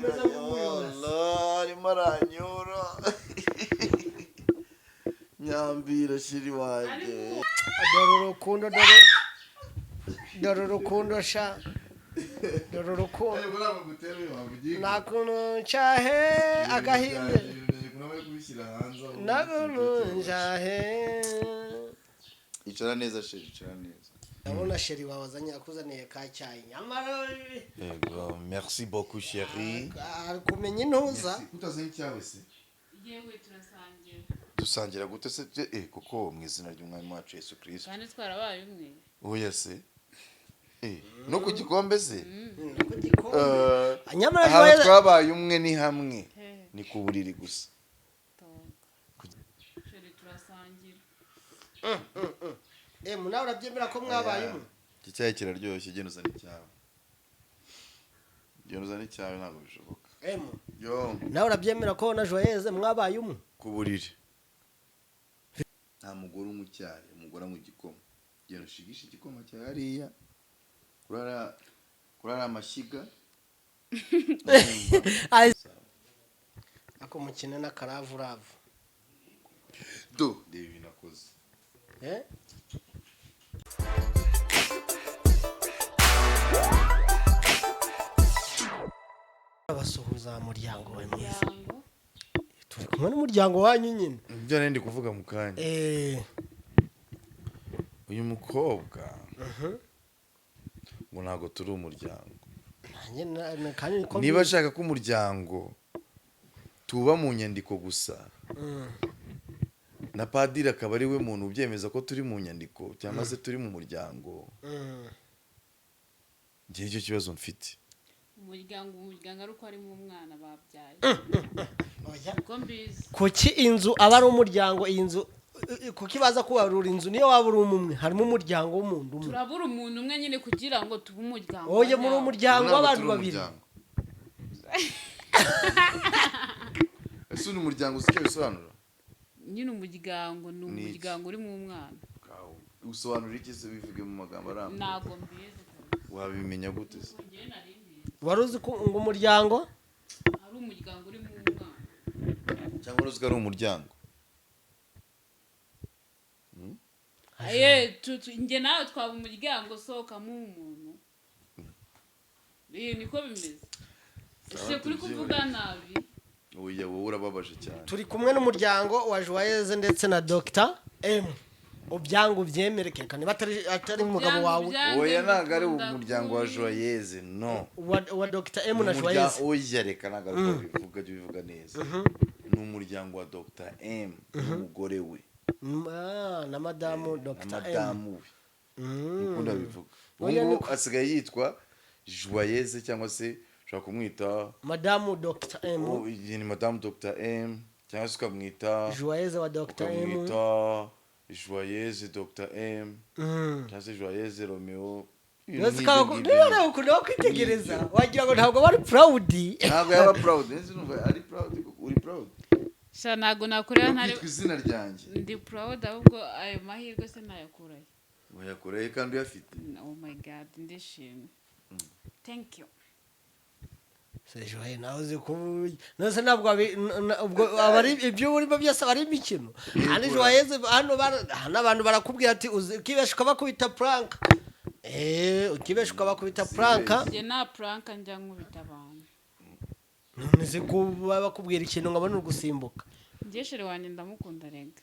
umeze nk'umuyobozi arimo aranyura nyambira shiri wanjye dore urukundo dore urukundo sha dore urukundo nakuntu nshahe agahinde nakuntu nshahe icara neza shiri icara neza ndabona sheri wawe azanye akuzaniye ka cyayi nyamara yego merci beaucoup chérie ari kumenya intuza utazanye icyawe se yewe turasangira dusangira gute se kuko mu izina ry'umwami wacu Yesu Kristo kandi twarabaye umwe oya se no ku gikombe se ku gikombe nyamara ahantu twabaye umwe ni hamwe ni ku buriri gusa sheri turasangira nawe urabyemera ko mwabaye umwe iki cyayi kiraryoshye genda uzana icyawe genda uzana icyawe ntabwo bishoboka nawe urabyemera ko na Joyeuse mwabaye umwe ku buriri nta mugore unywa icyayi umugore anywa igikoma genda ushigishe igikoma cyawe hariya kurara amashyiga ako mukine n'akaravuravu reba ibintu akoze abasuhuza muryango we mwiza turi kumwe n'umuryango wanyu nyine ibyo nari ndi kuvuga mu kanya uyu mukobwa ngo ntabwo turi umuryango niba ashaka ko umuryango tuba mu nyandiko gusa na padiri akaba ari we muntu ubyemeza ko turi mu nyandiko cyangwa se turi mu muryango ngiye icyo kibazo mfite umuryango ari uko harimo umwana babyaye kuki inzu aba ari umuryango iyi nzu kuki baza kubarura inzu niyo waba uri umwe harimo umuryango w'umuntu umwe turabura umuntu umwe nyine kugira ngo tube umuryango oye muri umuryango w'abantu babiri ese ni umuryango uzi icyo bisobanura nyine umuryango ni umuryango urimo umwana usobanura iki se bivuge mu magambo arambuye ntabwo mbizi wabimenya gute se wari uzi ko ngo umuryango ari umuryango urimo umwana cyangwa uzi ko ari umuryango njye nawe twaba umuryango usohokamo umuntu niko bimeze ese kuri kuvuga nabi oya wowe urababaje cyane turi kumwe n'umuryango wa Joyeuse ndetse na Dr M ubyango ubyemereke kandi atari umugabo wawe oya ntabwo ari umuryango wa Joyeuse no wa Dr M na Joyeuse oya reka ntabwo bivuga neza ni umuryango wa Dr M n'umugore we na madamu Dr M ukunda bivuga ubu asigaye yitwa Joyeuse cyangwa se ushobora kumwita madamu Dr M ni madamu Dr M cyangwa se ukamwita Joyeuse wa Dr M Joyeuse Dr M cyangwa se Joyeuse Romeo yose ukaba ukunda kwitegereza wagira ngo ntabwo bari proud ntabwo yaba proud ari proud uri proud sha ntabwo nakorera ntari izina ryanjye ndi proud ahubwo ayo mahirwe se nayakuraye wayakoreye kandi uyafite oh my god ndishimye thank you Joyeuse nawe uzi ko nose ntabwo ubwo abari ibyo urimo byose bari imikino kandi Joyeuse hano n'abantu barakubwira ati ukibesha ukabakubita prank ukibesha ukabakubita prank njye na prank njya nkubita abantu none se ko bakubwira ikintu nkabona ugusimbuka njye shere wanjye ndamukunda rega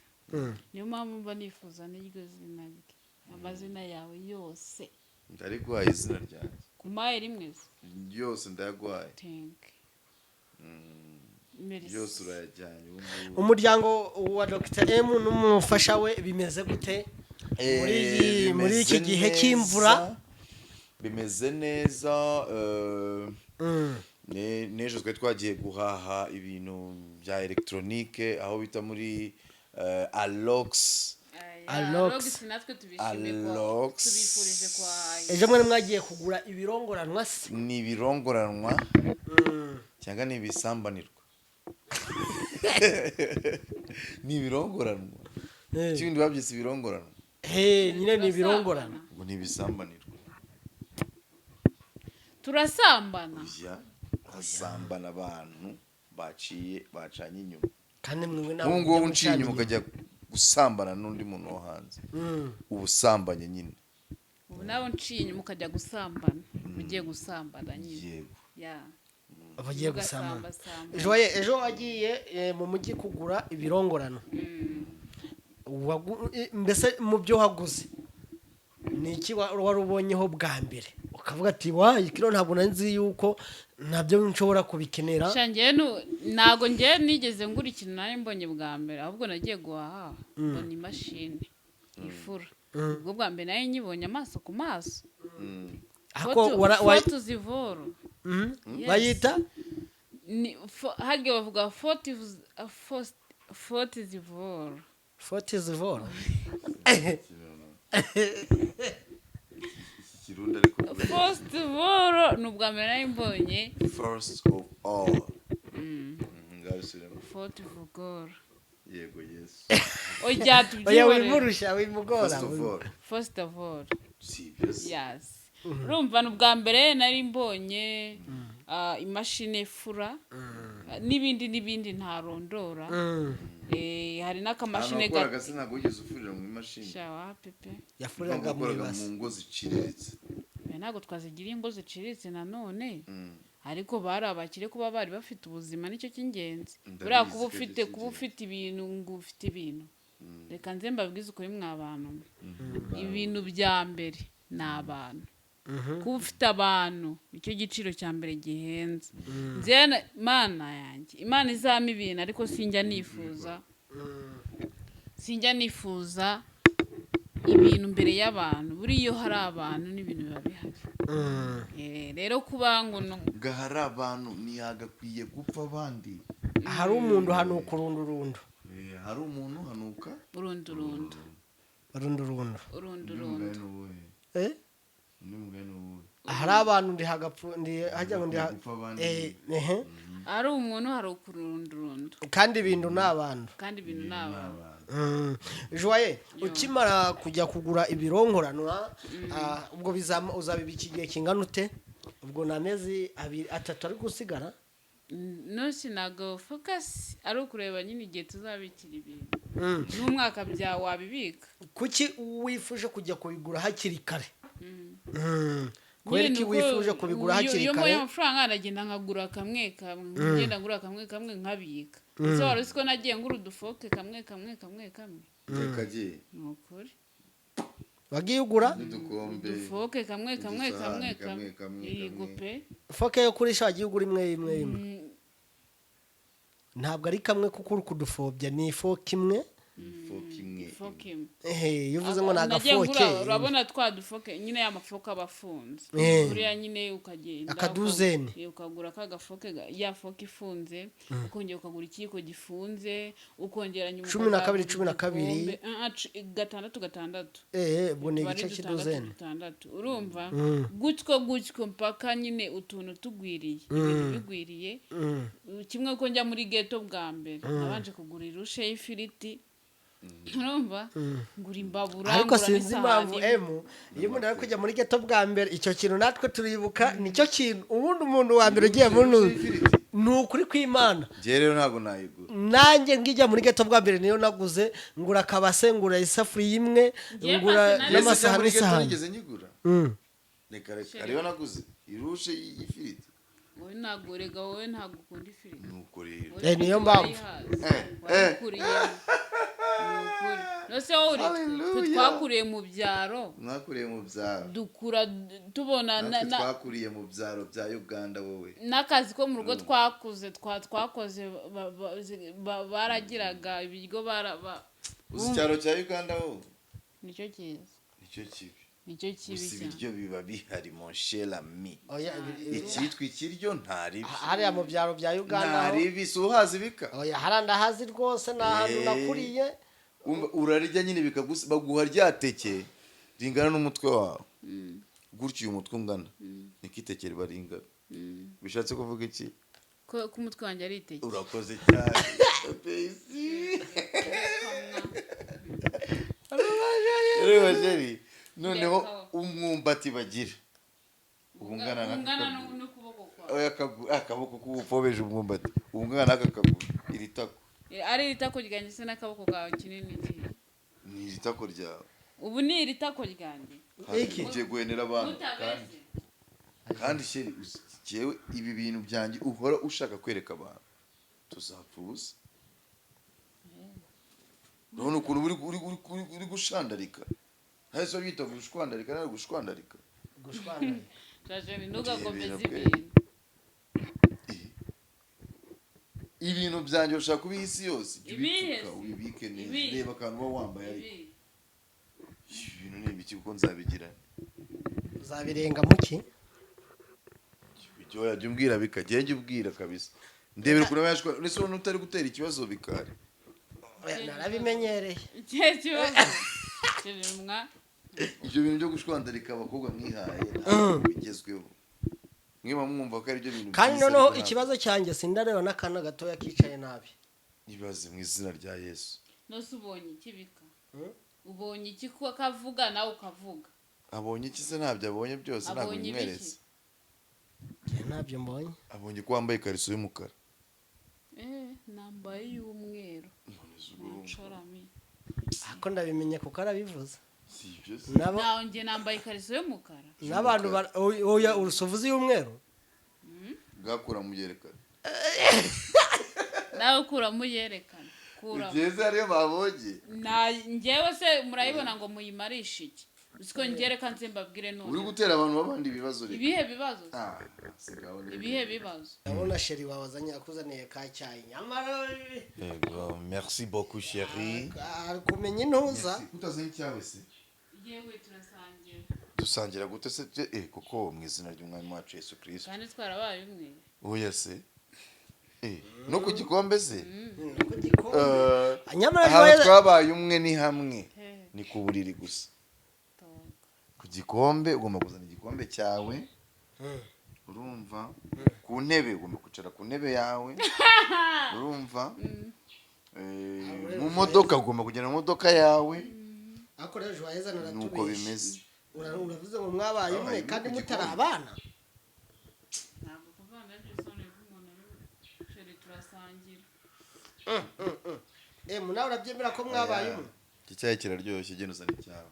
niyo mpamvu mba nifuza n'iryo zina rye amazina yawe yose ndariguhaye izina ryanjye kumaye rimwe yose ndayaguhaye yose urayajyanye umuryango wa Dr M n'umufasha we bimeze gute muri iki gihe cy'imvura bimeze neza n'ejo twari twagiye guhaha ibintu bya elegitoronike aho bita muri Alox natwe tubifurije kwa ejo mwari mwagiye kugura ibirongoranwa se ni ibirongoranwa cyangwa ni ibisambanirwa ni ibirongoranwa ikindi babyise ibirongoranwa nyine ni ibirongorana ngo ni ibisambanirwa turasambana basambana abantu bacanye inyuma kandi mwe ubu ngubu unciye inyuma ukajya gusambana n'undi muntu wo hanze ubusambanye nyine ubu nawe unciye inyuma ukajya gusambana ugiye gusambana nyine yego abagiye gusambana ejo wagiye mu mujyi kugura ibirongorano mbese mu byo waguze ni iki wari ubonyeho bwa mbere ukavuga ati wayi kino ntabwo nzi yuko nabyo nshobora kubikenera ntabwo ngiye nigeze ngura ikintu nari mbonye bwa mbere ahubwo nagiye guhaha mbona imashini ifura ubwo bwa mbere nayo nyibonye amaso ku maso foto zivoro bayita hagiye bavuga foto zivoro foto zivoro first of all ni ubwa mbere nari mbonye first of all foto vugoro yego yes oya tubyibore wimurusha wimugora first of all serious yes urumva ni ubwa mbere nari mbonye imashini ifura n'ibindi ntarondora hari n'akamashini gato ntabwo wigeze ufurira mu imashini shawa pepe yafuriraga mu ngo ziciriritse ntabwo twazigira ingo ziciriritse nanone ariko bari abakire kuba bari bafite ubuzima nicyo cy'ingenzi buriya kuba ufite ibintu ngo ufite ibintu reka nze mbabwize ukuri mw'abantu ibintu bya mbere ni abantu kuba ufite abantu nicyo giciro cya mbere gihenze mana yanjye imana izama ibintu ariko sinjya nifuza ibintu mbere y'abantu buriya iyo hari abantu n'ibintu biba bihari rero kuba ngo hari abantu ntihagakwiye gupfa abandi hari umuntu hanuka urundurundo hari umuntu hanuka urundurundo hari abantu hajya ngo ari umuntu hari ukurundurundo kandi ibintu ni abantu joye ukimara kujya kugura ibirongoranwa ubwo uzabibika igihe kingana ute ubwo ni amezi 3 ari gusigara nose ntago focus ari ukureba nyine igihe tuzabikira ibintu n'umwaka byawe wabibika kuki wifuje kujya kubigura hakiri kare kubera ko wifuje kubigura hakiri kare iyo amafaranga aragenda nkagura kamwe ngenda ngura kamwe nkabika ese wari uzi ko nagiye ngura udufoke kamwe kagiye nukuri wagiye ugura udufoke kamwe yego pe foke yo kurisha wagiye ugura imwe ntabwo ari kamwe kuko uri kudufobya ni ifoke imwe yuvuze ngo nagafoke urabona twadufoke nyine ya mafoke abafunze buriya nyine ukagenda akaduzeni ukagura kagafoke ya foke ifunze ukongera ukagura ikiko gifunze ukongera nyuma 12 6 ubwo ni igice cy'iduzeni urumva gutyo mpaka nyine utuntu tugwiriye ibintu bigwiriye kimwe ko njya muri ghetto bwa mbere nabanje kugura irushe y'ifiriti urumva ngura imbabura ariko sinzi impamvu iyo umuntu ari kujya muri ghetto bwa mbere icyo kintu natwe turibuka nicyo kintu ubundi umuntu wa mbere ugiye ni ukuri kw'Imana njye rero ntabwo nayigura nanjye ngijya muri ghetto bwa mbere niyo naguze ngura kabase ngura isafuriya imwe ngura n'amasahani n'isahani nigeze nyigura reka ariyo naguze irushe y'ifiriti wowe ntabwo rega wowe ntabwo ukunda ifiriti nuko rero niyo mpamvu nose wowe twakuriye mu byaro mwakuriye mu byaro dukura tubona twakuriye mu byaro bya Uganda wowe n'akazi ko mu rugo twakoze baragiraga ibiryo uzi icyaro cya Uganda wowe nicyo cyiza nicyo kibi gusa ibiryo biba bihari mon cher ami icyitwa ikiryo ntaribi hariya mu byaro bya Uganda ntaribi si uhazi bika haranda hazi rwose ni ahantu nakuriye urarya nyine baguha ryateke ringana n'umutwe wawe gutyo uyu mutwe ungana niko iteke riba ringana bishatse kuvuga iki ko umutwe wanjye ari iteke urakoze cyane rero jeri noneho umwumbati bagira ungana n'ukuboko kwawe akaboko k'ubupfobeje umwumbati umwana akakaguru iri tako ari iri tako ryanjye se n'akaboko kawe kinini igihe ni iri tako ryawe ubu ni iri tako ryanjye iki ugiye guhenera abantu kandi sheri jewe ibi bintu byanjye uhora ushaka kwereka abantu tuzapfa ubusa none ukuntu uri gushandarika hahise wabita gushwandarika nawe gushwandarika jajeni ntugakomeze ibintu ibintu byanjye ushaka kubiha isi yose Ibihe se? ubibike neza Ibihe. reba akantu uba wambaye ariko Ibi. ibintu ni ibiki kuko nzabigira uzabirenga muki ibyo yajya umbwira bikagenda ubwira kabisa ndebera ukuntu yashwa uretse ubona utari gutera ikibazo bikari narabimenyereye ikihe kibazo kirimwa ibyo bintu byo gushwandarika abakobwa mwihaye ntabwo bigezweho mwiba mwumva ko ari byo bintu kandi byiza, noneho ariko ikibazo cyanjye sindareba n'akana gatoya kicaye nabi ibaze mu izina rya Yesu nose ubonye ikibika ubonye iki ko kavuga nawe ukavuga abonye iki se ntabyo abonye byose ntabwo Abonye bimweretse njye ntabyo mbonye abonye ko wambaye ikariso y'umukara nambaye y'umweru nshorami ariko ndabimenye kuko arabivuze si ibyo se nawe njye nambaye ikariso y'umukara n'abantu oya urusovuzi y'umweru bwakura mu byerekana nawe ukuramo uyerekana kuramo bigeze ariyo babonye njyewe se murayibona ngo muyimarishe iki usiko ngereka nze mbabwire uri none gutera abantu b'abandi ibibazo reka ibihe bibazo sigaho neza. ibihe bibazo ndabona sheri wawe azanye akuzaniye ka cyayi nyamara Yego, merci beaucoup chérie ari kumenya intuza utazanye icyawe se yewe turasangira dusangira gute se kuko mu izina ry'umwami wacu Yesu Kristo kandi twarabaye umwe oya se no ku gikombe se ku gikombe nyamara ahantu twabaye umwe ni hamwe He. ni ku buriri gusa toka ku gikombe ugomba kuzana igikombe cyawe urumva ku ntebe ugomba kwicara ku ntebe yawe urumva mu modoka ugomba kugenda mu modoka yawe ariko rero ejo waheza nuko bimeze uravuze ngo mwabaye umwe kandi mutari abana ntabwo kuvanga n'isoni y'umuntu sheri turasangira nawe urabyemera ko mwabaye umwe iki cyayi kiraryoshye genda uzana icyawe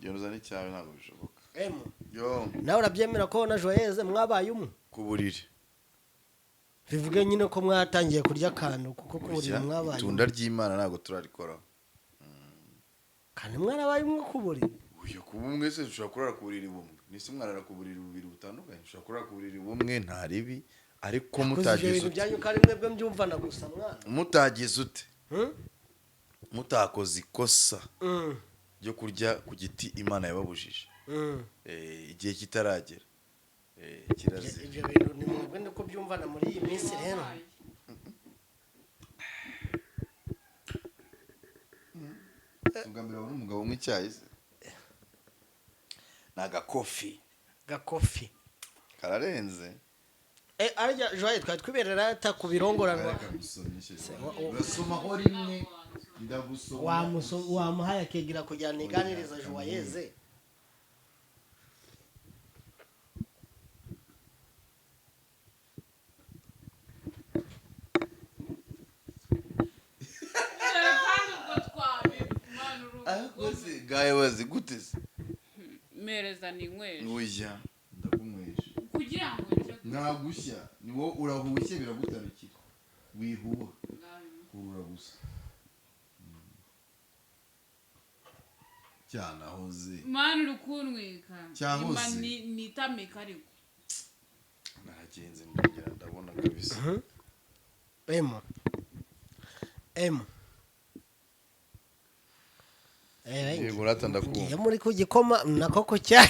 genda uzana icyawe ntabwo bishoboka yo nawe urabyemera ko na joyeze mwabaye umwe ku buriri bivuge nyine ko mwatangiye kurya akantu kuko ku buriri mwabaye itunda ry'Imana ntabwo turarikoraho kandi mwarabaye umwe ku buriri uyu kuba umwe se ushobora kurara ku buriri bumwe nise mwarara ku buriri bubiri butandukanye ushobora kurara ku buriri bumwe nta ribi ariko mutagize ibintu byanyu kandi mwebwe mbyumvana gusa mwana mutagize ute mutakoze ikosa ryo kurya ku giti Imana yababujije igihe kitaragera kirazira ibyo bintu ni mwebwe niko byumvana muri iyi minsi rero tugambira wari umugabo umwe icyayi se ni agakofi gakofi kararenze arya joye twari twiberera ata ku birongoranwa urasomaho rimwe ndagusoma wamuhaye akegera kugira ngo iganiriza joyeze gaye wazi gute se mereza ni nywesha oya ndakunywesha kugira ngo ntagushya ni wowe urahushye biragutarukira wihuha kurura gusa cyane ahoze mani uri kunwika Cyahoze. nitamika ariko nagenze ndongera ndabona kabisa emu yego rata ndakumva iyo muri ku gikoma nako ku cyayi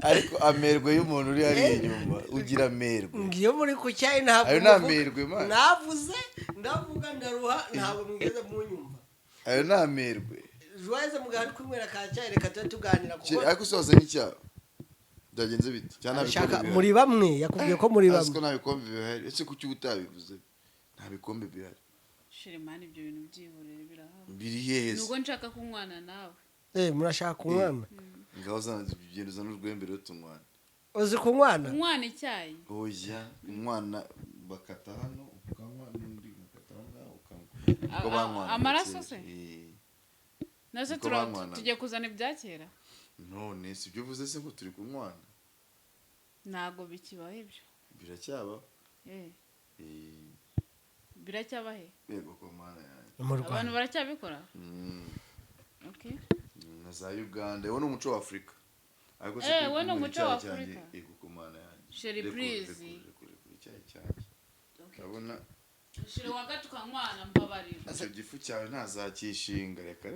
ariko amerwe y'umuntu uri hariya inyuma ugira amerwe ngiyo muri ku cyayi ntabwo ayo ni amerwe man navuze ndavuga ndaruha ntabwo mwigeze munyumva ayo ni amerwe joyeze mugabo ari kunywera ka cyayi reka tube tuganira kuko ariko usoza n'icyaha byagenze bite cyane abishaka muri bamwe yakubwiye ko muri ariko bamwe nta bikombe bihari ese kuki utabivuze nta bikombe bihari shire mani ibyo bintu byihorere birahaba biri hehe nuko nshaka kunywana nawe murashaka umwana ngaho zagenda uzana urwembe rero tunywana. uzi kunywana umwana icyayi Oya umwana bakata hano ukanywa n'undi bakata hano ukanywa. Amaraso se? Nase Niko banywana. tugiye kuzana ibya kera None si byo uvuze se ngo turi kunywana? ntago bikibaho ibyo Biracyabaho. biracyabahe Yego ko mana yanjye. mu abantu Rwanda baracyabikora okay Na za Uganda wo n'umuco wa Afrika. Ariko we ni umuco wa Afrika. Yego ko mana yanjye. Sherry please Icyayi cyanjye. Urabona shire wagati ukanywana mbabarira icyo gifu cyawe ntazakishinga reka.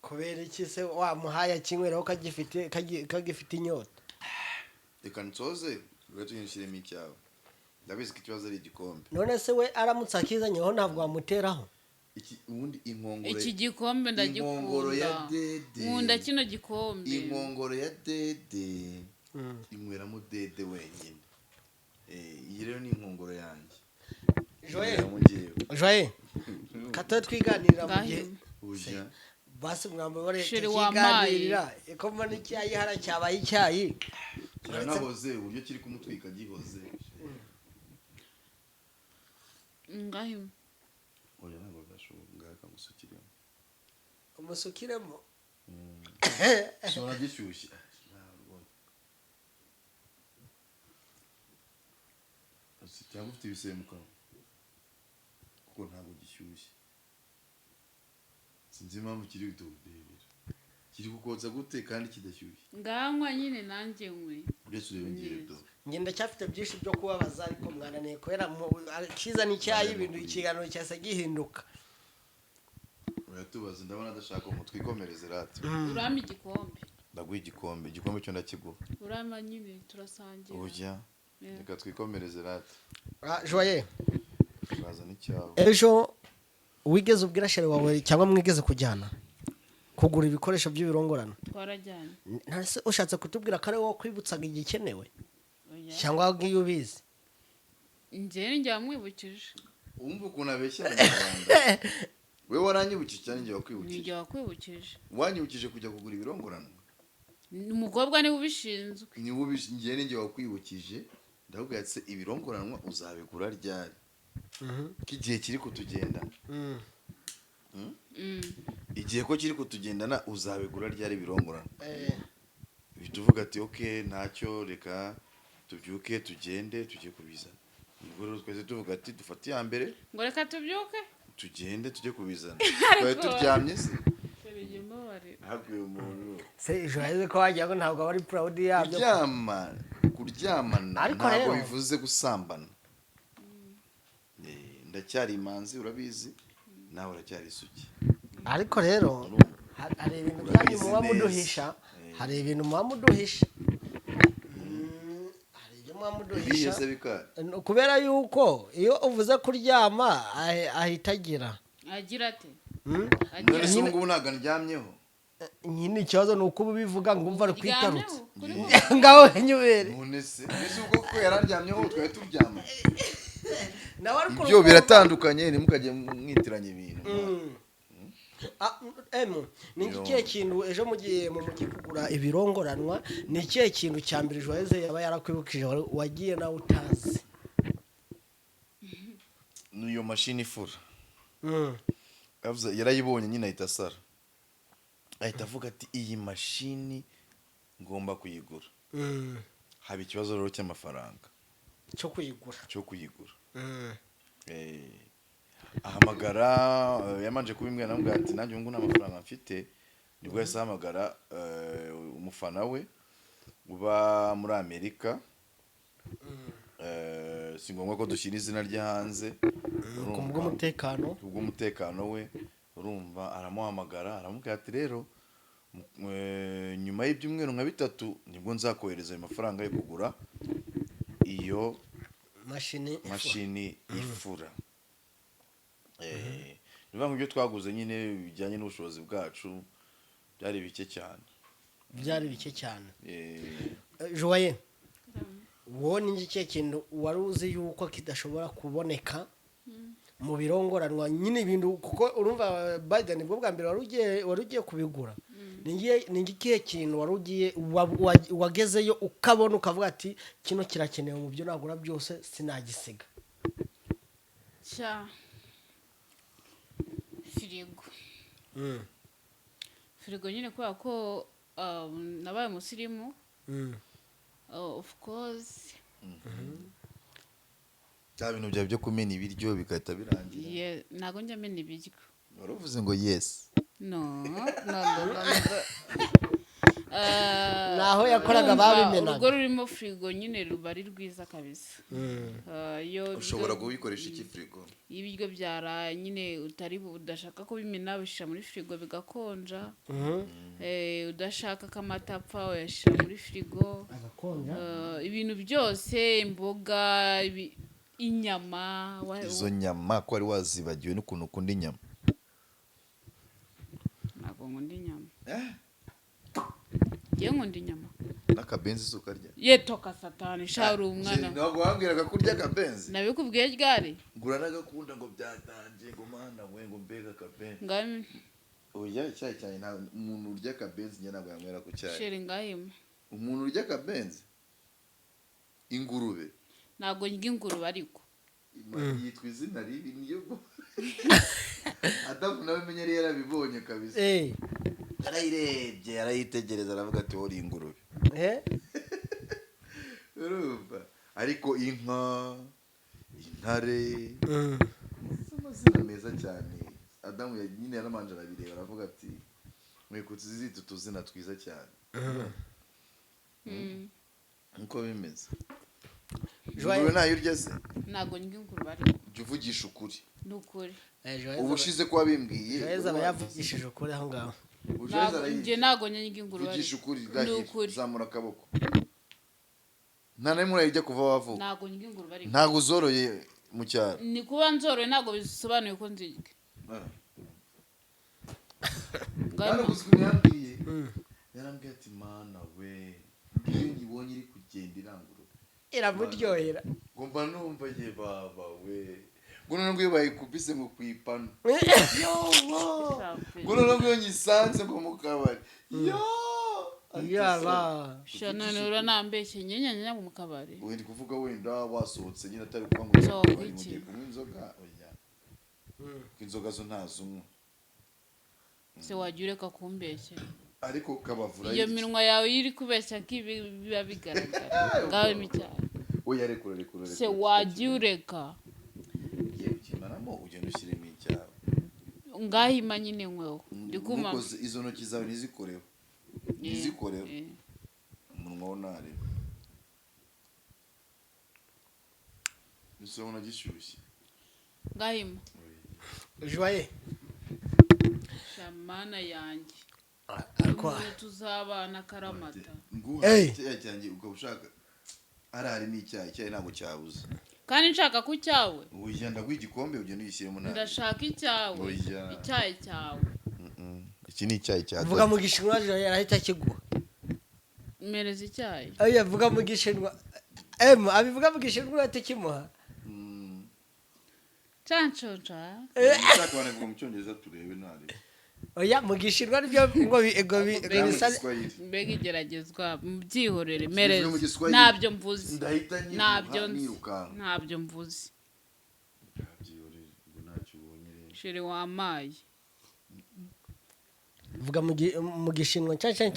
kubera iki se wamuhaye akinyweraho kagifite inyota Reka nsoze ugatuyishiremo icyawe. Ndabizi ko ikibazo ari igikombe. none se we aramutse akizanyeho ntabwo wamuteraho Ubundi inkongoro. iki gikombe Inkongoro ya ndagikunda dede. nkunda kino gikombe Inkongoro ya dede. Inyweramo dede wenyine. Iyi rero ni inkongoro yanjye. Joye kata twiganirira mu gihe Uja. basi mwambo bare Sheri wamaye. twiganirira ko mbona icyayi hara cyabaye icyayi Kiranahoze uburyo kiri kumutwika gihoze. ngaho Oya ntabwo gashoboka ngaka musukiremo. umusukiremo Shora gishyushye. Cyangwa ufite ibisemuka kuko ntabwo gishyushye. Sinzi impamvu kiri gutubera. Kiri kukotsa gute kandi kidashyushye. nganywa nyine nanjye nkwe Uretse urebe ngiye do. ngenda cyafite byinshi byo kubabaza ariko mwananiye kubera kiza n'icyayi ibintu ikiganiro cyase gihinduka Uratubaza ndabona adashaka umutwe ikomereze rati. urama igikombe Ndaguha igikombe cyo ndakiguha. urama nyine turasangira Oya. Reka twikomereze rati. Joye Baza n'icyawe. ejo wigeze ubwira shere wawe cyangwa mwigeze kujyana kugura ibikoresho by'ibirongorano twarajyanye ntase ushatse kutubwira ko ari wowe kwibutsaga igikenewe oya cyangwa ngiyo ubizi njye wamwibukije Umva ukuntu abeshya abanyarwanda. Wewe waranyibukije cyane njye wakwibukije. njye wakwibukije Wanyibukije kujya kugura ibirongorano. umukobwa niwe ubishinzwe Ni wowe njye njye wakwibukije. Ndabwira ati ibirongoranwa uzabigura ryari. Kigiye kiri kutugenda. Igihe ko kiri kutugendana uzabigura ryari birongorana. Bituvuga ati okay ntacyo reka tubyuke tugende tujye kubizana. Ubwo twese tuvuga ati dufate ya mbere ngo reka tubyuke tugende tujye kubizana. Twari turyamye se. Haguye umuntu. se ejo heze ko wajya ngo ntabwo bari proud yabyo Kuryamana Ariko ntabwo rero- bivuze gusambana. Ndacyari imanzi urabizi nawe uracyari isugi. ariko rero hari ibintu byanyu muba muduhisha hari ibintu muba muduhisha hari ibyo muba muduhisha Biyese bikari. kubera yuko iyo uvuze kuryama ahita agira agira ate None se ubu ntabwo ndyamyeho. nyine ikibazo ni uko ubivuga ngo umva ari kwitarutse Uryamyeho, ngaho nyubere None se ubwo ko yararyamyeho twari turyama. nawe ariko Ibyo biratandukanye ntimukajye mwitiranya ibintu. ni ikihe kintu ejo mugiye mu mujyi kugura ibirongoranwa ni ikihe kintu cya mbere ejo heze yaba yarakwibukije wagiye nawe utazi Niyo mashini ifura. Yarayibonye nyine ahita asara. Ahita avuga ati iyi mashini ngomba kuyigura. Haba ikibazo rero cy'amafaranga cyo kuyigura ahamagara yamanje kubimbwira namubwira ati nanjye ngo nta mafaranga mfite nibwo yahise ahamagara umufana we uba muri Amerika. Si ngombwa ko dushyira izina rye hanze kubw'umutekano we urumva aramuhamagara aramubwira ati rero nyuma y'ibyumweru nka 3 nibwo nzakohereza ayo mafaranga yo kugura iyo mashini ifura. Niba nk'ibyo twaguze nyine bijyanye n'ubushobozi bwacu byari bike cyane. Joye wowe ni igice kintu wari uzi yuko kidashobora kuboneka mu birongoranwa nyine ibintu kuko urumva Biden bwo bwa mbere wari ugiye kubigura ni ikihe kintu wari ugiye wagezeyo ukabona ukavuga ati kino kirakenewe mu byo nagura byose sinagisiga? firigo. Firigo nyine kubera ko nabaye umusirimu. Of course. Cya bintu byawe byo kumena ibiryo bigahita birangira. Ntabwo njya mena ibiryo. Waravuze ngo yes. No. Naho yakoraga babimenaga. Urugo rurimo firigo nyine ruba ari rwiza kabisa. Ushobora kubikoresha iki firigo? Ibiryo byara nyine udashaka ko bimena bishyira muri firigo bigakonja. Udashaka ko amata apfa uyashyira muri firigo. Ibintu byose, imboga, inyama. Izo nyama ko wari wazibagiwe n'ukuntu ukunda inyama. Ntabwo nkunda inyama. Yewe nkunda inyama. N'akabenzi sukarya. Yetoka satani shari umwana. Ntabwo wambwiraga kurya akabenzi. Nabikubwiye ryari? Ngura nagakunda ngo byatanje ngo mana we ngo mbega akabenzi. Ngami. Oya icyayi cyane nta umuntu urya akabenzi njye ntabwo yamwera ku cyayi. Sheri ngahima. Umuntu urya akabenzi? Ingurube. Ntabwo ndya ingurube ariko. Yitwa izina ribi niyo. Adamu nawe menya yari yarabibonye kabisa. Yarayirebye yarayitegereza aravuga ati wori ingurube. Urumva ariko inka, intare, amazina meza cyane. Adamu nyine yaramanje arabireba aravuga ati mwekutse zizita tuzina twiza cyane. Nko bimeze. Ingurube nayo urya se? Ntabwo ndya ingurube ariko. Jya uvugisha ukuri. Ni ukuri. Ubushize ko wabimbwiye. Joyeza aba yavugishije ukuri aho ngaho. Njye ntabwo ndya ingurube. Vugisha ukuri gahita zamura akaboko. Nta namwe urayijya kuva wavuka. Ntabwo ndya ingurube ariko. Ntabwo uzoroye mu cyaro. Ni kuba nzoroye ntabwo bisobanuye ko nzirya. Ngana gusukuma yambwiye. Yarambwiye ati mana we. Iyo nyibonye iri kugenda irangurura. Iramuryohera. Ngomba numva ye baba we. Guno ngo bayikubise ngo kwipano. Guno ngo nyisanze ngo mukabari. Yo! Yaba. Shana nura nambeshye nyenya mu kabari. We ndi kuvuga wenda wasohotse nyine atari kuba ngo mugiye kunywa inzoga oya. Inzoga zo ntazumwe. Se wajureka kumbeshye. Ariko kabavura iyo minwa yawe iri kubeshya kibiba bigaragara. Ngawe micyane. Oya rekura. Se wajureka. Ugiye ukimaramo ugenda ushyiremo icyawe. Ngahima nyine nkweho. Ndikuma. Izo ntoki zawe nizikoreho. Nizikoreho. Umunwa wonare. Nisona gishyushye. Ngahima. Joye. Shamana yanjye. Ariko tuzabana karamata. Cyanjye ukabushaka. Arahari n'icyayi cyayi ntabwo cyabuze. Kandi nshaka ku cyawe. Ugenda kwigikombe ugenda uyishyiremo nawe. Ndashaka icyawe. Icyayi cyawe. Iki ni icyayi cya. Vuga mu gishinwa Joye arahita kiguha. Mereza icyayi. Oya vuga mu gishinwa. Abivuga mu gishinwa atikimuha. Chanchoncha. Nshaka kuvuga mu cyongereza turebe nari. Oya mu gishinwa nibyo ngo bisa mbega igeragezwa byihorere mereza. Ntabyo mvuze. Ntabyo mvuze. Byihorere ngo ntacyo ubonye rero. Sheri wamaye. Vuga mu gishinwa cyane.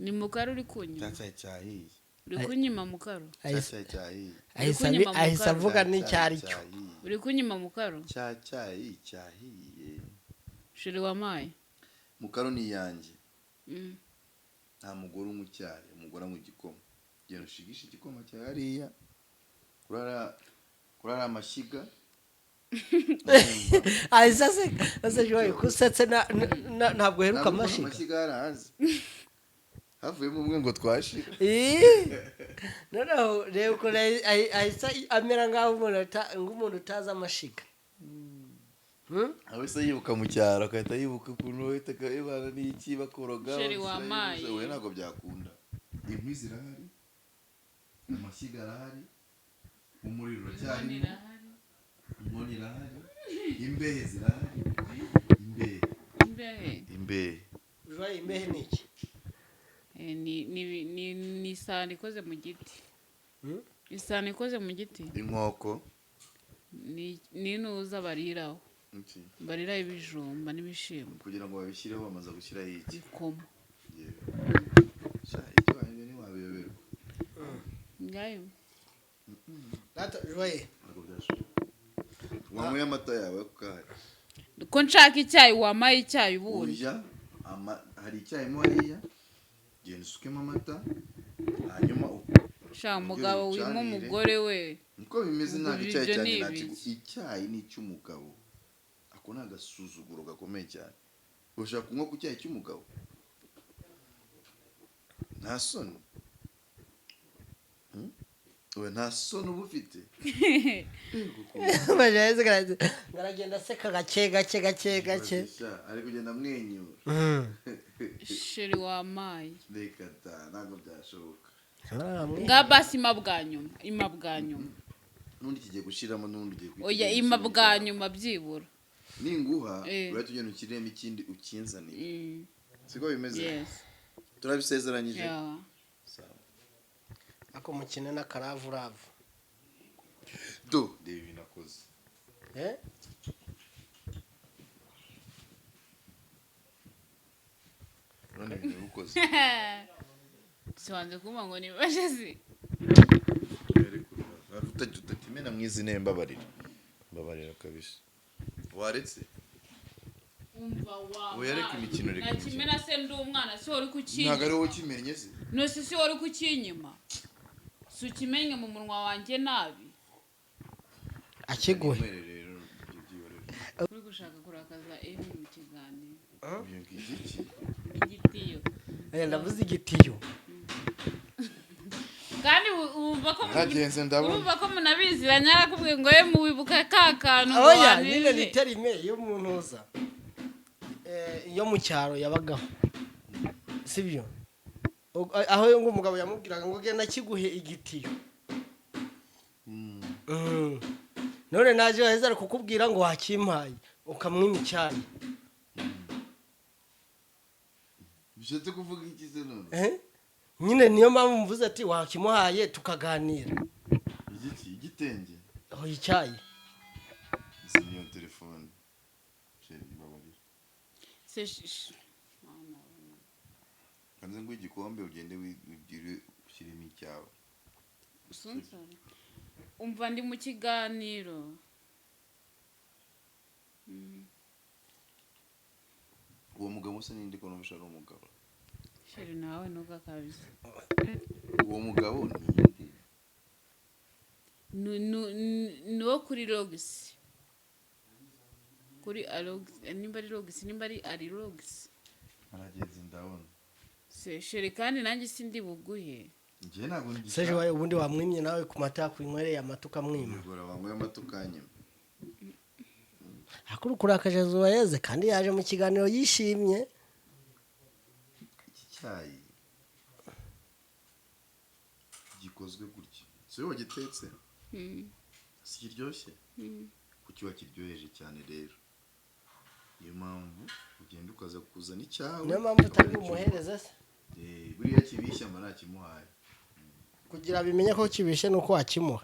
Ni mukaro uri kunyima. Cyayi. Uri kunyima mukaro. Cyayi. Ahisa avuga n'icyari cyo. Uri kunyima mukaro. Cyayi. Sheri wamaye. Mukaro ni yanjye. Nta mugore umucyari, umugore mu gikoma. Genda ushigisha igikoma cya hariya. Kurara amashyiga. Sasa Joye kusetse ntabwo heruka amashyiga. Amashyiga arahazi. Havuyemo umwe ngo twashira. Noneho reba ko ahisa amera ngaho umuntu utazi amashyiga. Awese yibuka mu cyaro akahita yibuka ukuntu wahita akabana n'iki bakoroga. Sheri wamaye. We ntabwo byakunda. Inkwi zirahari. Amashyiga arahari. Umuriro uracyarimo. Inkoni irahari. Imbehe zirahari. Imbehe. Joye imbehe ni iki? ni isahani ikoze mu giti. Hmm? Isahani ikoze mu giti inkoko ni nuza bariraho. iki Bariraho ibijumba n'ibishimbo. kugira ngo babishyireho bamaze gushyiraho iki Ikoma. sha icyo wanjye ni wabiyoberwa Ngayo. Data Joye. ntabwo byashoboka wanyweye amata yawe kare Ko nshaka icyayi wamaye icyayi ubundi. urya hari icyayi mo hariya genda usukemo amata hanyuma Sha mugabo wimo umugore we. niko bimeze ntabwo icyayi Ibyo cyane ni ntabwo ibiki? icyayi ni icy'umugabo ako ni agasuzuguro gakomeye cyane ushaka kunywa ku cyayi cy'umugabo nta soni we nta soni uba ufite Bajaze garagenda aseka gake ari kugenda amwenyura Sheri wamaye. reka da ntabwo byashoboka Nga basi ima bwa nyuma. n'undi kigiye gushiramo n'undi ugiye kwita Oya ima bwa nyuma byibura. ninguha urahita ugenda ukiremo ikindi ukinzanire siko bimeze Yes. turabisezeranyije Yeah. ako mukine n'akaravuravu. do reba ibintu akoze none ibintu ukoze Siwanze kuma ngo nibashe si. utatimena mwizi ne mbabarira kabisa waretse Umva wa. Oya, reka imikino, reka imikino. Nakimena se ndi umwana si wari ntabwo kukinyima. ari wowe ukimenye se No si wari kukinyima. Si ukimenye mu munwa wanjye nabi. Akiguhe. Mwere rero ibyo byiborera Uri gushaka kurakaza mu kiganiro. ibyo ngiki Igitiyo. Ndavuze igitiyo. Kandi wumva ko Hagenze ndabona. Urumva ko munabiziranye arakubwiye ngo ye muwibuka ka kantu ngo Oya wanirire. nyine literime yo umuntu uza. Iyo mu cyaro yabagaho. Sibyo? Aho ngo umugabo yamubwiraga ngo genda kiguhe igitiyo. None naje waheza kukubwira ngo wakimpaye ukamwima icyayi. bishatse kuvuga iki se none Nyine niyo mpamvu mvuze ati wakimuhaye tukaganira. igiki igitenge Aho icyayi. isi niyo telefone sheri babarira kanze ngo igikombe ugende wigire ushyiremo icyawe Umva ndi mu kiganiro. uwo mugabo usa n'indi ko numvisha ari umugabo Sheri nawe nuka kabisa. uwo mugabo ni wo kuri logisi. Kuri alogisi nimba ari logisi nimba ari logisi. aragenze ndabona Sheri kandi nanjye sindi buguhe. njye ntabwo ngisha Seje wawe ubundi wamwimye nawe ku mata kunywereye amata ukamwima. Yegora wanyweye amata ukanyema Hakuru kurakaje zuba yeze kandi yaje mu kiganiro yishimye. iki cyayi gikozwe gutya si wowe wagitetse si kiryoshye kuki wakiryoheje cyane rero niyo mpamvu ugenda ukaza kuzana icyawe Niyo mpamvu utari bumuhereze se. buriya kibishya mba ntakimuhaye Kugira bimenye ko kibishe nuko wakimuha.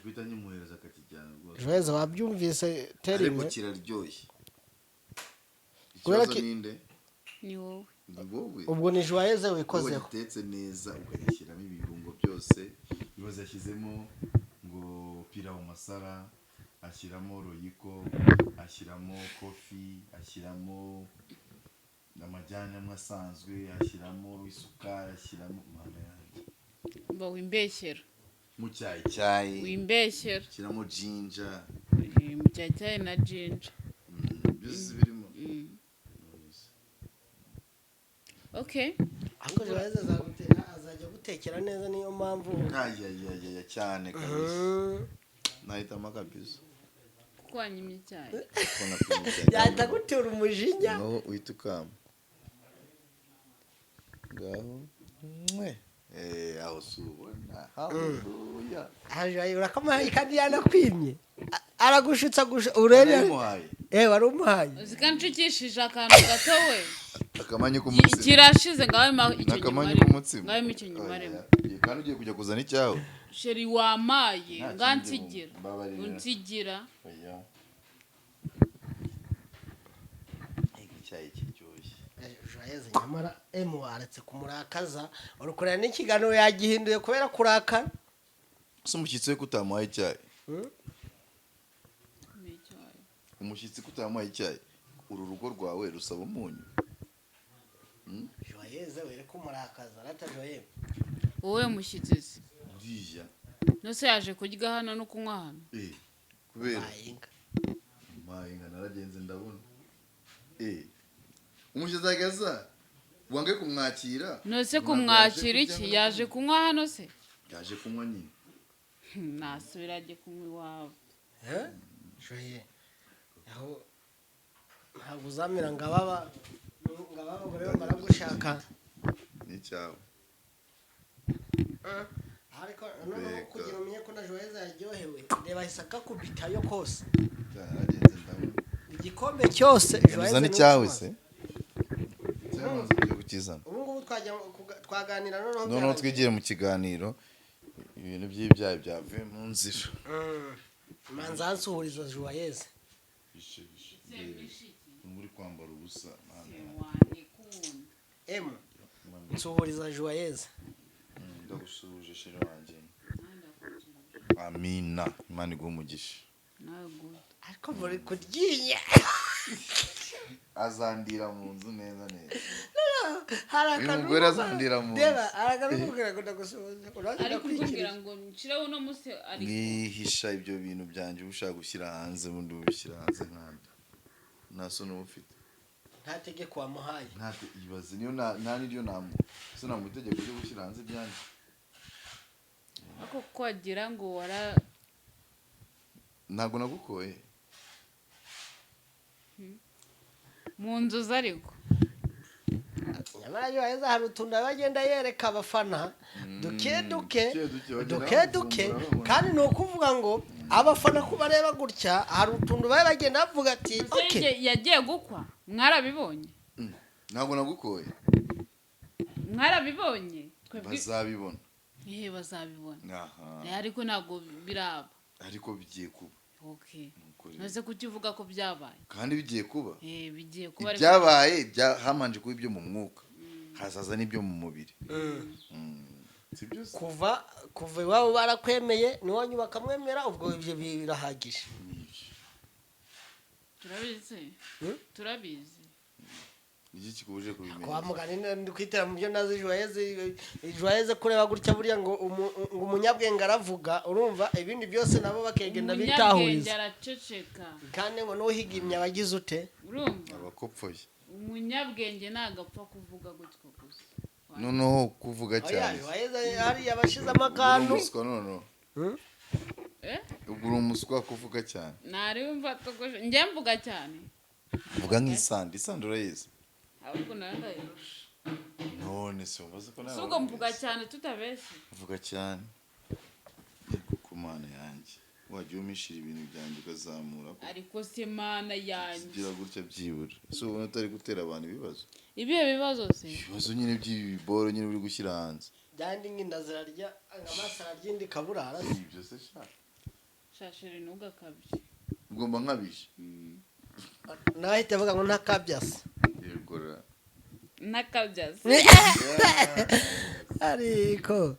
guhita nyimuhereza akakijyana rwose Joyce wabyumvise ariko terime. kiraryoshye Kubera ikibazo ki- ninde Ni wowe. ni wowe Ubwo ni Joyce wowe wikozeho. gitetse neza ukagishyiramo ibirungo byose ibibazo yashyizemo ngo pira mu masara ashyiramo royiko ashyiramo kofi ashyiramo amajyane amwe asanzwe ashyiramo isukari ashyiramo mana yanjye Mba wimbeshyera. mu cyayi Wimbeshyera. ashyiramo jinja Mu cyayi na ginger. byose birimo Okay. Ahubwo Joyce azajya gutekera neza niyo mpamvu. ayayayaya cyane kabisa nahitamo kabisa Kuko wanyimye icyayi. ko napimye Yahita gutera umujinya. ngaho uhita ukama ngaho aho si ubona haleluya Haje urakamuhaye kandi yanakwimye. Aragushutsa urebe. naramuhaye Wari umuhaye. Uzi ko nshukishije akantu gato we. akamanyu k'umutsima kirashize ngaho icyo n'akamanyu nyuma k'umutsima ngaho icyo nyuma rero kandi ugiye kujya kuzana icyawe sheri wamaye Nta ngansigira kindi mbabarira. unsigira oya icyayi kiryoshye Joyeuse nyamara waretse kumurakaza urukorera n'ikiganiro yagihinduye kubera kurakara se umushyitsi we kutamuhaye icyayi N'icyo wayo. umushyitsi kutamuhaye icyayi uru rugo rwawe rusaba umunyu Joyeuse were kumurakaza arata Joyeuse wowe mushyitsi se uriya nose yaje kurya hano no kunywa hano kubera bayinga mayinga naragenze ndabona umushyitsi agaza wange kumwakira nose kumwakira iki yaje kunywa hano se yaje kunywa nyine nasubira ajye kunywa iwabo Joyeuse aho ntabwo uzamira ngo ababa abagore baragushaka n'icyawe ariko noneho kugira umenye ko na Joyeuse yaryohewe reba isaka kubitayo kose naragenze ndabona igikombe cyose Joyeuse n'icyawe se cyamaze kujya kukizana ubu ngubu twaganira noneho twigiye mu kiganiro ibintu by'ibyaha byavuye mu nzira manza hansuhuriza Joyeuse muri kwambara ubusa nsuhuriza Joyeuse ndagusuhuje sheri wanjye amina imana iguhe umugisha ariko muri kuryinya azandira mu nzu neza neza hari uyu akantu mugore azandira mu nzu reba hari akantu kugira ngo ndagusuhuze ari kukubwira ngo nshireho uno munsi ari mwihisha ibyo bintu byanjye uba ushaka gushyira hanze ubundi ubishyira hanze nkanda nta soni uba ufite nta tegeko wamuhaye ibaze niyo nta n'iryo so nta mu itegeko ryo gushyira hanze ibyanjye ako kwagira ngo ntabwo nagukoye mu nzozi ariko nyamara Joyeuse hari utuntu aba agenda yereka abafana duke duke kandi ni ukuvuga ngo abafana ko bareba gutya hari utuntu baba bagenda bavuga ati yagiye gukwa mwarabibonye ntabwo nagukoye mwarabibonye bazabibona bazabibona ariko ntabwo biraba ariko bigiye kuba ntuze kukivuga ko byabaye kandi bigiye kuba bigiye kuba ibyabaye hamanje kuba ibyo mu mwuka hazaza n'ibyo mu mubiri kuva iwabo barakwemeye niwanyu bakamwemera ubwo ibyo birahagije turabizi iki kikubuje kubimenya kwa mugani ndi kwitera mu byo nazi Joyeuse kureba gutya buriya ngo umunyabwenge aravuga urumva ibindi byose nabo bakegenda bitahuriza araceceka kandi ngo n'uhiga imyabagize ute urumva abakopfoye umunyabwenge nagapfa kuvuga gutyo gusa noneho kuvuga cyane Joyeuse hari yabashizemo akantu ubwo uri umuswa kuvuga cyane narumva togoshe njye mvuga cyane vuga nk'isandi urayizi ahubwo narandayirusha none se ubaze ko nawe ubwo mvuga cyane tutabeshye vuga cyane ku mana yanjye wajya umishira ibintu byanjye ukazamura ariko se mana yanjye gira gutya byibura so ubona utari gutera abantu ibibazo ibihe bibazo se ibibazo nyine by'ibiboro nyine uri gushyira hanze byandi nk'inda zirarya amaso ararya indi kaburara ibyo se shashire ntugakabye ugomba nkabije nawe ahita avuga ngo ntakabyase yegora nakabyase ariko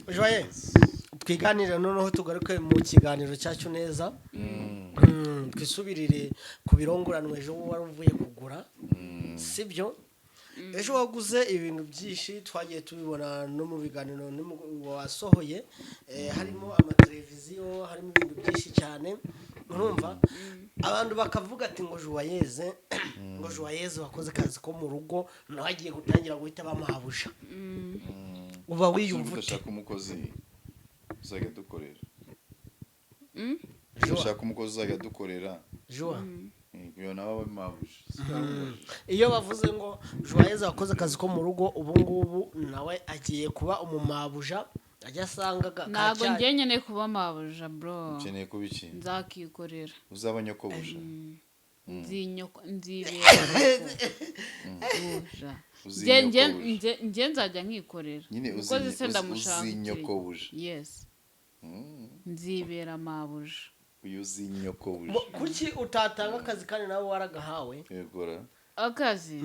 Joyeuse twiganire noneho tugaruke mu kiganiro cyacu neza twisubirire ku birongoranwa ejo wari uvuye kugura sibyo ejo waguze ibintu byinshi twagiye tubibona no mu biganiro wasohoye harimo amateleviziyo harimo ibintu byinshi cyane urumva abantu bakavuga ati ngo Joyeuse wakoze akazi ko mu rugo nawe agiye gutangira guhita bamuhabusha uba wiyumva ute ushaka umukozi uzajya dukorera ushaka umukozi uzajya dukorera iyo nawe bamabusha iyo bavuze ngo Joyeuse wakoze akazi ko mu rugo ubu ngubu nawe agiye kuba umumabuja ajya asanga ntabwo njye nyine kuba mabuja bro ukeneye kuba iki nzakikorera uzaba nyokobuja nzibera buja nge nzajya nkikorera umukozi se ndamushaka uzinyokobuja yes nzibera mabuja uyu uzinyokobuja kuki utatanga akazi kandi nawe waragahawe yegora akazi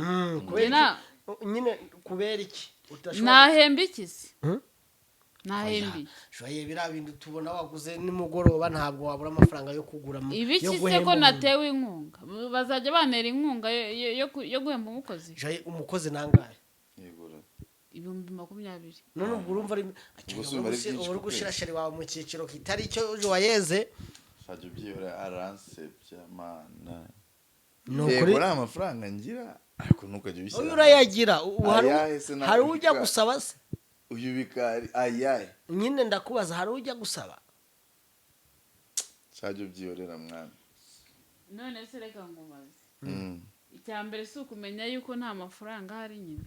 nyine kubera iki nahemba iki se nahemba iki shoye biriya bintu tubona waguze nimugoroba ntabwo wabura amafaranga yo kugura ibiki se ko natewe inkunga bazajya bantera inkunga yo guhemba umukozi shoye umukozi nangahe yegora 2020 none ubwo urumva ari uri gushira shari wawe mu cyiciro kitari cyo wayeze Fajyo byibura aransebya mana. Nukuri amafaranga ngira ariko ntukajye ubishyira. Uyu urayagira hari ujya gusaba se. Uyu bikari ayaye. Nyine ndakubaza hari ujya gusaba. Fajyo byiyorera mwana. None se reka ngumaze. Icyambere si ukumenya yuko nta mafaranga hari nyine.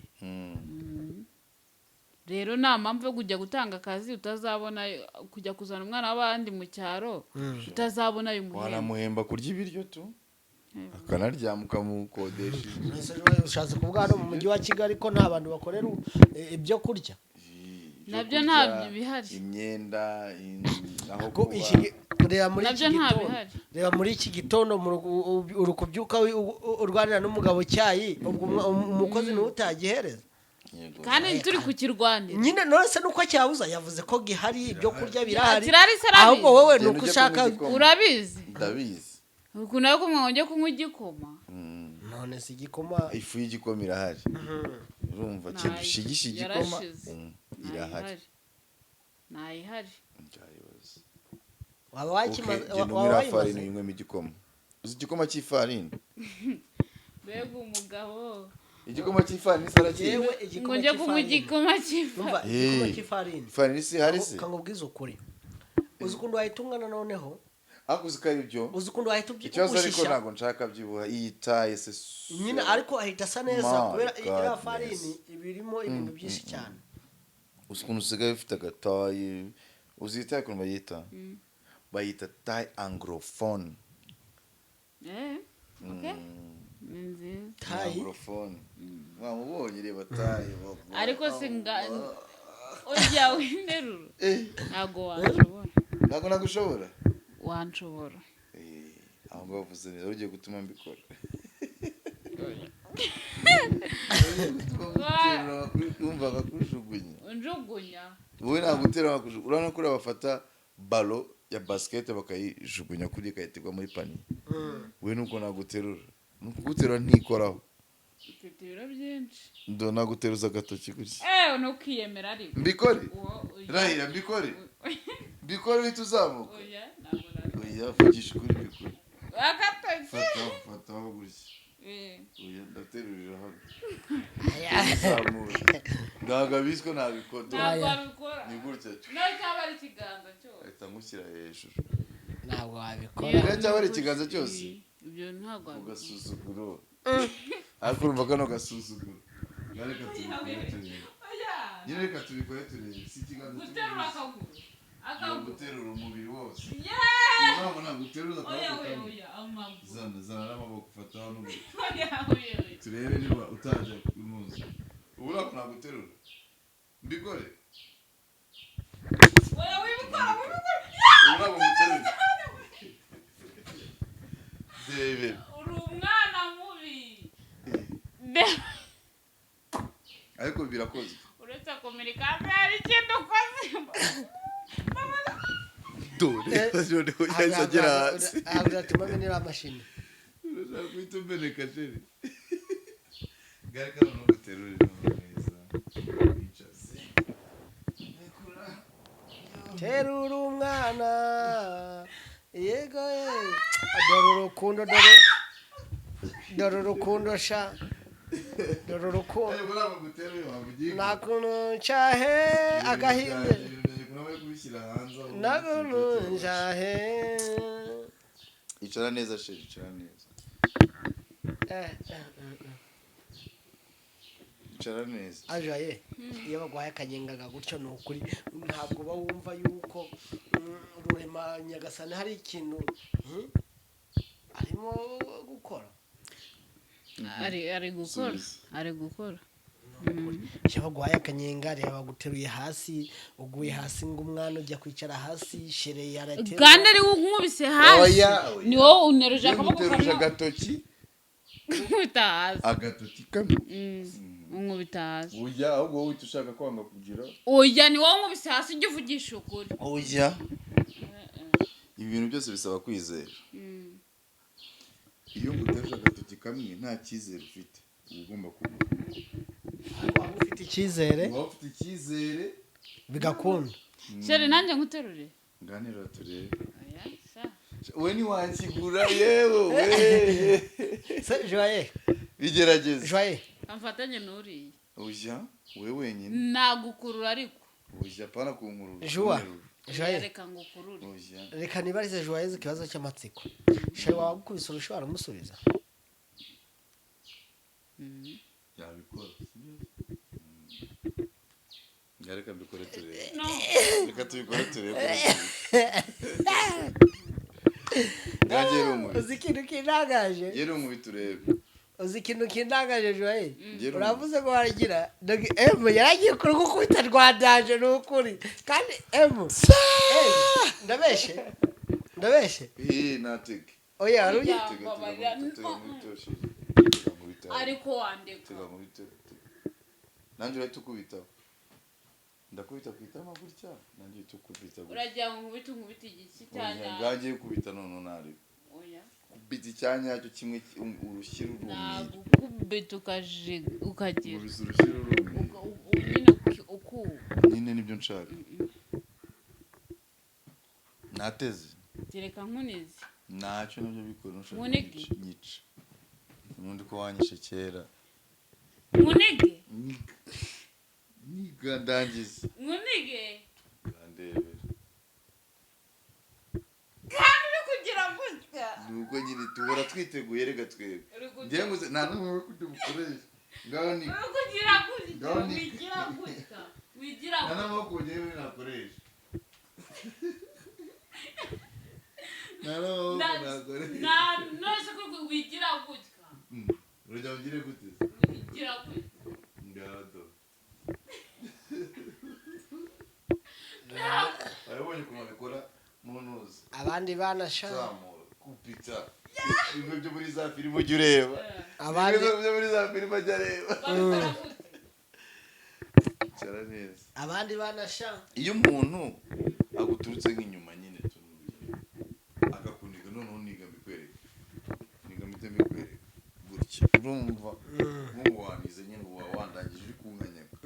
Rero nta mpamvu yo kujya gutanga akazi utazabona kujya kuzana umwana w'abandi mu cyaro utazabona uyu muhemba. Wanamuhemba kurya ibiryo tu akanaryama ukamukodesha. Ushatse kuvuga hano mu mujyi wa Kigali ko nta bantu bakorera ibyo kurya. Nabyo ntabyo bihari. Imyenda aho ko reba muri iki gitondo. Reba muri iki gitondo urukubyuka urwanira n'umugabo cyayi umukozi n'utagihereza. Kandi turi kukirwanira nyine nose nuko cyabuza yavuze ko gihari ibyo kurya birahari ahubwo wowe nuko ushaka urabizi ndabizi ukuna yo kumwonje kunywa igikoma none si igikoma ifu y'igikoma irahari urumva cyedushigisha igikoma irahari nayihari waba wakimaze waba ifarini yimwe mu gikoma uzi igikoma cy'ifarini bego umugabo igikoma cy'ifarini sarakiye ngo nje kunywa igikoma cy'ifarini ifarini si hari se kangubwiza ukuri uzi ukuntu wahitungana noneho akuzuka ibyo uzi ukuntu wahita ikibazo ariko ntago nshaka byibuha iyitaye se nyine ariko ahita asa neza kubera iriya farini ibirimo ibintu byinshi cyane uzi ukuntu usigaye ufite agataye uzitaye ukuntu bayita bayita taille anglophone okay taille anglophone wamubonye reba taille ariko singa ujya winderuru ntago wanshobora ntago nagushobora wanshobora aho bavuze neza ugiye gutuma mbikora umva bakujugunya unjugunya wowe nagutera bakujugunya urana kuri abafata balo ya basket bakayijugunya kuri kayitirwa muri panier we nuko naguterura nuko guterura ntikoraho ufite ibiro byinshi ndo naguteruza gatoki gutya no kwiyemera ariko mbikore rahira mbikore bituzamuka oya vugisha kuri mbikore agatoki fata aho gutya oya ndaterurira hano ntabwo abiswe ntabikora ni gutya cyaba ari ikiganza cyose ahita mushyira hejuru ntabwo wabikora cyaba ari ikiganza cyose ibyo ntabwo ugasuzuguro ariko urumva kano gasuzuguro reka tubikore turebe nyine reka tubikore turebe si ikiganza guterura akaguru guterura umubiri wose ntabwo naguteruza zana n'amaboko ufata hano turebe niba utaje kunuza ubu naguterura mbikore ubu muterura David uri umwana mubi ariko birakoze uretse komunikasi hari ikintu ukoze dore noneho yahise agera hasi ahabwa ati mame nira mashini urashaka guhita umeneka sheri garika no guterura neza bicaze terura umwana yego dore urukundo sha dore urukundo nakuntu nshahe agahinde nakuntu nshahe icara neza sheri icara neza icara neza ajaye iyo bagwaye akanyengaga gutyo ni ukuri ntabwo bawumva yuko rurema nyagasani hari ikintu arimo gukora ari gukora ari gukora iyo baguhaye akanyenga reba baguteruye hasi uguye hasi ngo umwana ujya kwicara hasi shere yarateruye kandi ari nkubise hasi ni wowe uneruje akaboko kamwe agatoki nkubita hasi agatoki kamwe nkubita hasi ujya ahubwo wowe ushaka kwanga kugira oya ni wowe nkubise hasi ujya uvugisha ukuri oya ibi bintu byose bisaba kwizera iyo nguteruje agatoki kamwe nta cyizere ufite uba ugomba kuba ufite icyizere bigakunda shere nanjye nguterure nganira turebe oya sa we ntiwankigura yewe we se joye bigerageze joye amfatanye n'uriye ujya we wenyine nagukurura ariko ujya pana kunkurura joa joye reka ngukurure reka nibarize joye ikibazo cy'amatsiko shere wagukubise urushobora umusubiza yabikora reka mbikore turebe reka tubikore turebe ngagera umubiri uzi ikintu kintangaje yera umubiri turebe uzi ikintu kintangaje joye uravuze ngo waragira emu yaragiye kuri gukubita rwandanje ni ukuri kandi emu ndabeshe natege oya haruye ariko wandeka nanjye urahita ukubitaho ndakubita ku itama gutya nanjye uhita ukubita gutya uragira ngo nkubite igiki cyanya ngagiye kubita none nari oya kubita icyanyacyo kimwe urushyira urumiye nagukubita ukagira urushyira urumiye nyine nyine nibyo nshaka nateze tereka nkunize ntacyo nabyo bikora nushaka Nkunige? nyica ubundi ko wanyishe kera nkunige niga ndangiza nkunige ndebera kandi uri kugira gutya nuko nyine tubora twiteguye rega twebwe ngiye ngo nta n'umwe kujya bukoresha ngaho ni uri kugira gutya wigira gutya wigira nta gutya n'amaboko ngewe nakoresha nta n'amaboko nakoresha nose ko wigira gutya urajya ugire gute wigira gutya ngado arabonye ukuntu babikora mu ntuzi abandi banasha zamura kupita bimwe byo muri za filime ujya ureba abandi byo muri za filime ajya areba babikora gutya cara neza abandi banasha iyo umuntu aguturutse nk'inyuma nyine tumubwira akakuniga noneho niga mbikwereka gutya urumva nk'ubu wanize nyine uba wandangije uri kunkanyaga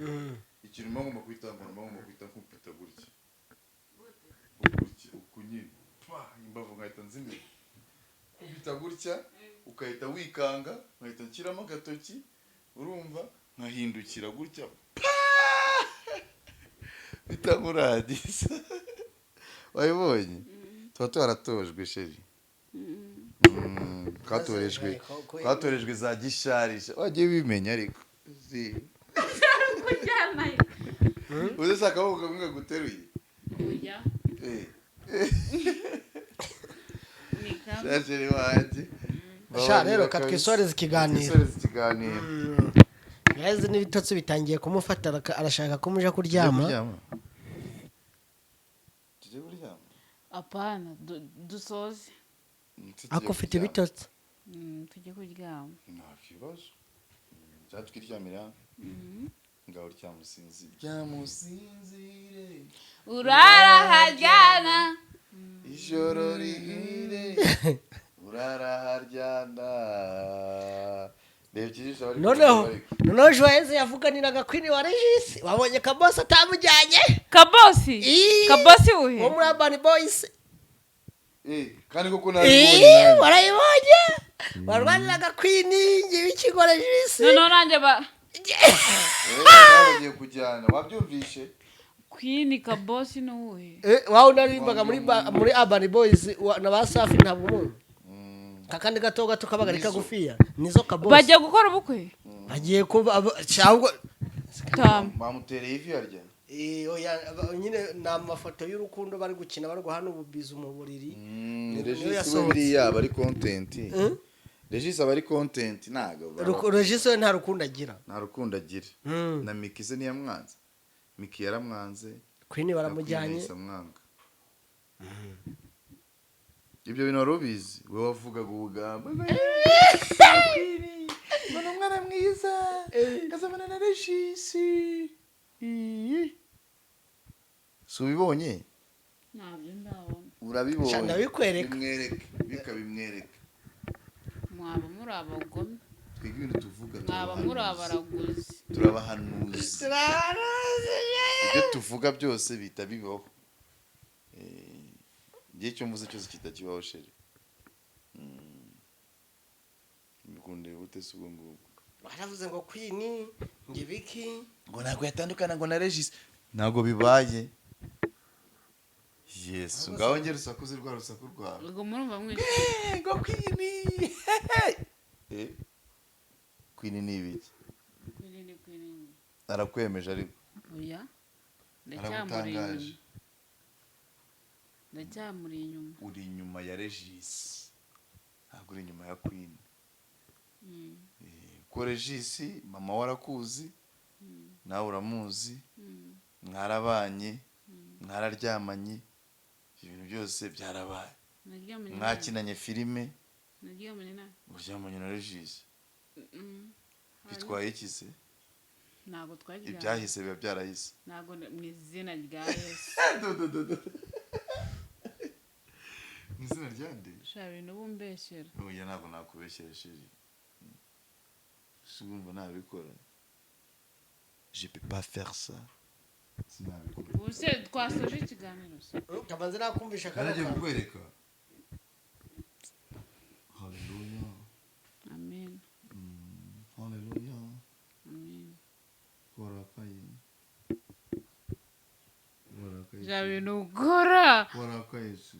ikintu mba ngomba kwitanga mba ngomba kwita nkupita gutya uku nyine imbavu nkahita nzimira kupita gutya ukahita wikanga nkahita nshyiramo agatoki urumva nkahindukira gutya bita nkurangiza wabibonye tuba twaratojwe sheri twatorejwe za gisharisha wagiye bimenya ariko uzi se akaboko kamwe kaguteruye oya shasheri wanjye sha rero katwisoreze ikiganiro Guys n'ibitotsi bitangiye kumufata arashaka ko muja kuryama apana dusoze ako ufite ibitotsi tujye kuryama nta kibazo nzatwiryamira ngaho ryamusinzire urara haryana ijoro rihire urara haryana noneho Joyce yavuganiraga Queen wa Regis wabonye Kabosi atamujyanye Kabosi uhe wo muri Urban Boys kandi koko naribonye warayibonye warwaniraga Queen w'ikigo Regis no nanjye bagiye kujyana wabyumvishe Queen Kabosi no uhe wawe narimbaga muri Urban Boys na ba Safi ntabwo umuntu kakandi gato kabagari kagufiya nizo Kabosi bagiye gukora ubukwe bagiye kuba cyangwa bamutereye ivi harya nyine ni amafoto y'urukundo bari gukina barwana ububizu mu buriri. Regis we biriya aba ari content. Regis aba ari content ntago. Regis we nta rukundo agira. Nta rukundo agira. Na Miki se niyamwanze. Miki yaramwanze. Queen baramujyanye. Ibyo bintu warubizi we wavugaga ubugamba. Mbona umwana mwiza. Kazabana na Regis. Subibonye? Ntabyo ndabona. Urabibonye. Cyanda bikwereka. Bikabimwereka. Mwaba muri abagome. Twige ibintu tuvuga. Mwaba muri abaraguzi. Turabahanuzi. Ibyo tuvuga byose bita bibaho. Igihe cyo mvuze cyose kitakibaho sheri. Bikunde gute se ubwo ngubwo. Baravuze ngo Queen nge biki ngo ntago yatandukana ngo na Regis ntago bibaye. Yesu ngaho ngera usakuze rwa rusaku rwawe. Ubwo murumva mwese. Ngo Queen. Queen ni ibiki? Queen. Arakwemeje ariko. Oya. Ndacyamuri inyuma. Uri inyuma ya Regis. Ntabwo uri inyuma ya Queen. Ko Regis mama warakuzi. Nawe uramuzi. Mwarabanye. Mwararyamanye. Ibintu byose byarabaye. Mwakinanye filime. Uryamanye na Regis. Bitwaye iki se? Ntago twagira. Ibyahise biba byarahise. Ntago mu izina rya Yesu. Mu izina rya nde? Shabe no bumbeshyera. Oya ntabwo nakubeshyera sheri. Sugumva nabikora. Je peux pas faire ça. Sinabikora. Buse twasoje ikiganiro se. Kabanze nakumvisha Karaje kukwereka. Hallelujah. Amen. Hallelujah. Amen. Warakaye. Shabe no gora. Warakaye se.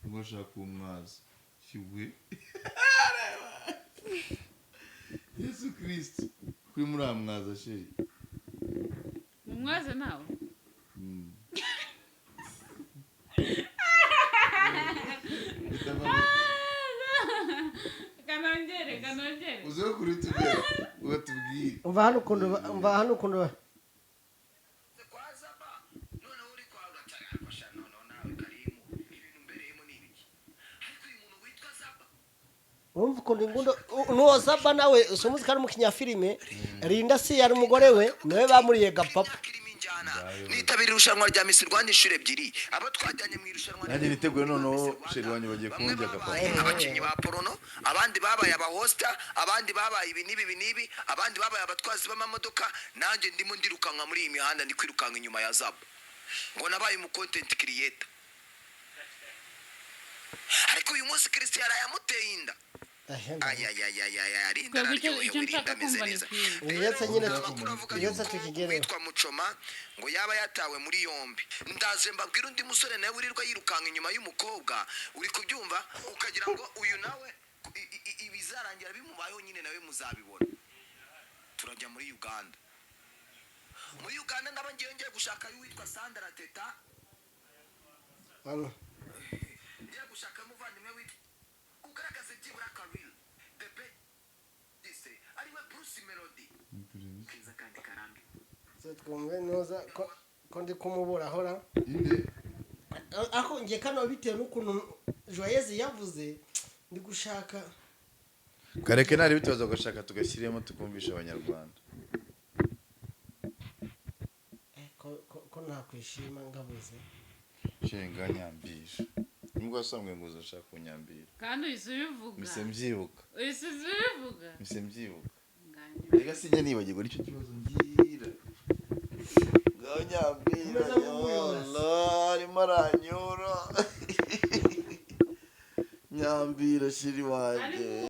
Ngo shaka umwaza. Shiwe. Yesu Kristo. Kuri muri amwaza sheri. Umwaze nawe. Kanongere. Uzo kuri tubye. Ubatubwire. umva hano ukuntu umva ukuntu ingundo nuwo Zaba nawe usumuzi kandi mu kinyafilime Linda si yari umugore we niwe bamuriye gapapa. Nitabira irushanwa rya Miss Rwanda inshuro ebyiri abo twajyanye mu irushanwa Nanjye niteguye noneho sheri wanyu bagiye kunjya gapapa. Abakinnyi ba porono abandi babaye abahosta abandi babaye ibi nibi abandi babaye abatwazi b'amamodoka nanjye ndimo ndirukanka muri iyi mihanda ndi kwirukanka inyuma ya Zaba ngo nabaye mu content creator ariko uyu munsi Christian yamuteye inda. Witwa Muchoma ngo yaba yatawe muri yombi. Ndaje mbabwira undi musore nawe wirirwa yirukanka inyuma y'umukobwa uri kubyumva ukagira ngo uyu nawe ibizarangira bimubayeho nyine nawe muzabibona. Turajya muri Uganda. Muri Uganda ndaba ngiye gushaka witwa Sandra Teta. Hano Ngiye gushaka muvandimwe witwa ugaragaze byibura Karil Debe dise ariwe Bruce Melody kiza kandi karambi twumve noza ko ndi kumubura hora Inde? Ako ngiye kano bitewe n'ukuntu Joyeuse yavuze ndi gushaka Kareke nari bitoza gashaka tugashyiremo tukumvisha abanyarwanda. ko nakwishima ngabuze Shenga nyambisha. Nubwo wasambwe ngo uzashaka kunyambira. Kandi ubivuga. Mise mbyibuka. Ubivuga. Mise mbyibuka. Nganye. Rega sinjya nibagirwa icyo kibazo ngira. Ngaho nyambira. Allah, arimo aranyura. Nyambira shiri wanjye.